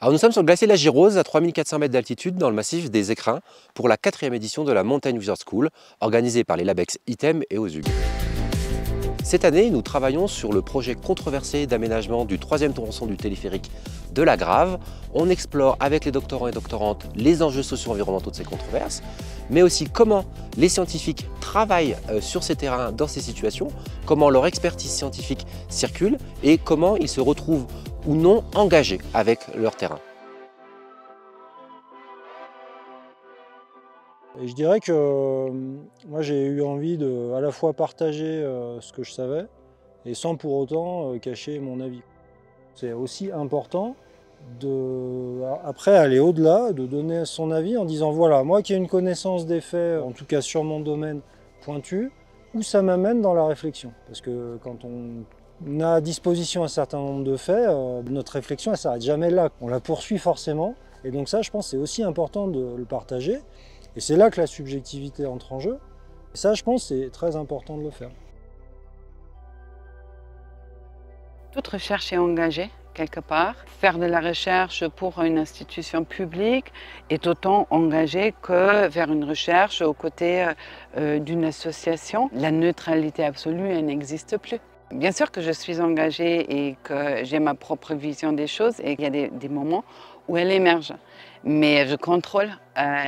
Alors nous sommes sur le glacier de la Girose, à 3400 mètres d'altitude, dans le massif des Écrins, pour la 4e édition de la Mountain Wizard School, organisée par les Labex ITEM et OSUG. Cette année, nous travaillons sur le projet controversé d'aménagement du 3e tronçon du téléphérique de la Grave. On explore avec les doctorants et doctorantes les enjeux socio-environnementaux de ces controverses, mais aussi comment les scientifiques travaillent sur ces terrains, dans ces situations, comment leur expertise scientifique circule et comment ils se retrouvent ou non engagés avec leur terrain. Et je dirais que moi j'ai eu envie de à la fois partager ce que je savais et sans pour autant cacher mon avis. C'est aussi important de après aller au-delà, de donner son avis en disant voilà, moi qui ai une connaissance des faits, en tout cas sur mon domaine pointu, où ça m'amène dans la réflexion. Parce que quand on a à disposition un certain nombre de faits, notre réflexion elle ne s'arrête jamais là. On la poursuit forcément. Et donc ça, je pense, c'est aussi important de le partager. Et c'est là que la subjectivité entre en jeu. Et ça, je pense, c'est très important de le faire. Toute recherche est engagée, quelque part. Faire de la recherche pour une institution publique est autant engagé que faire une recherche aux côtés d'une association. La neutralité absolue, elle n'existe plus. Bien sûr que je suis engagée et que j'ai ma propre vision des choses et qu'il y a des moments où elle émerge. Mais je contrôle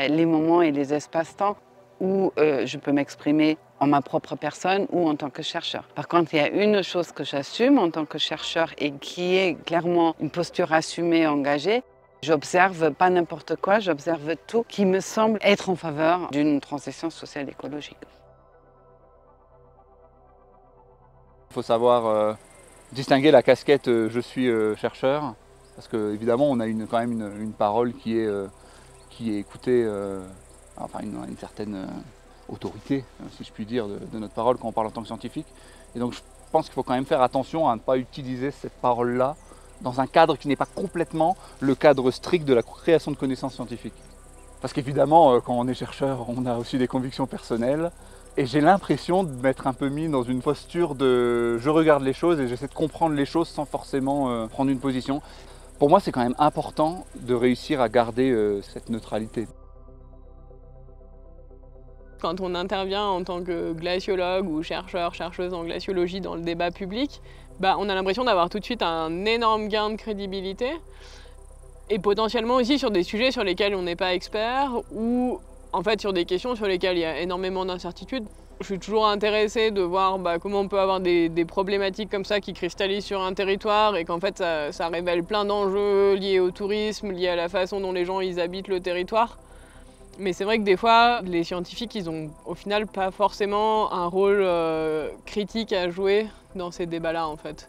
les moments et les espaces-temps où je peux m'exprimer en ma propre personne ou en tant que chercheur. Par contre, il y a une chose que j'assume en tant que chercheur et qui est clairement une posture assumée, engagée. J'observe pas n'importe quoi, j'observe tout qui me semble être en faveur d'une transition sociale écologique. Il faut savoir distinguer la casquette je suis chercheur, parce qu'évidemment on a quand même une parole qui est écoutée, enfin une certaine autorité, si je puis dire, de notre parole quand on parle en tant que scientifique. Et donc je pense qu'il faut quand même faire attention à ne pas utiliser cette parole-là dans un cadre qui n'est pas complètement le cadre strict de la création de connaissances scientifiques. Parce qu'évidemment, quand on est chercheur, on a aussi des convictions personnelles. Et j'ai l'impression de m'être un peu mis dans une posture de je regarde les choses et j'essaie de comprendre les choses sans forcément prendre une position. Pour moi, c'est quand même important de réussir à garder cette neutralité. Quand on intervient en tant que glaciologue ou chercheur, chercheuse en glaciologie dans le débat public, on a l'impression d'avoir tout de suite un énorme gain de crédibilité et potentiellement aussi sur des sujets sur lesquels on n'est pas expert ou en fait sur des questions sur lesquelles il y a énormément d'incertitudes. Je suis toujours intéressée de voir comment on peut avoir des problématiques comme ça qui cristallisent sur un territoire et qu'en fait ça révèle plein d'enjeux liés au tourisme, liés à la façon dont les gens ils habitent le territoire. Mais c'est vrai que des fois, les scientifiques, ils ont au final pas forcément un rôle critique à jouer dans ces débats-là en fait.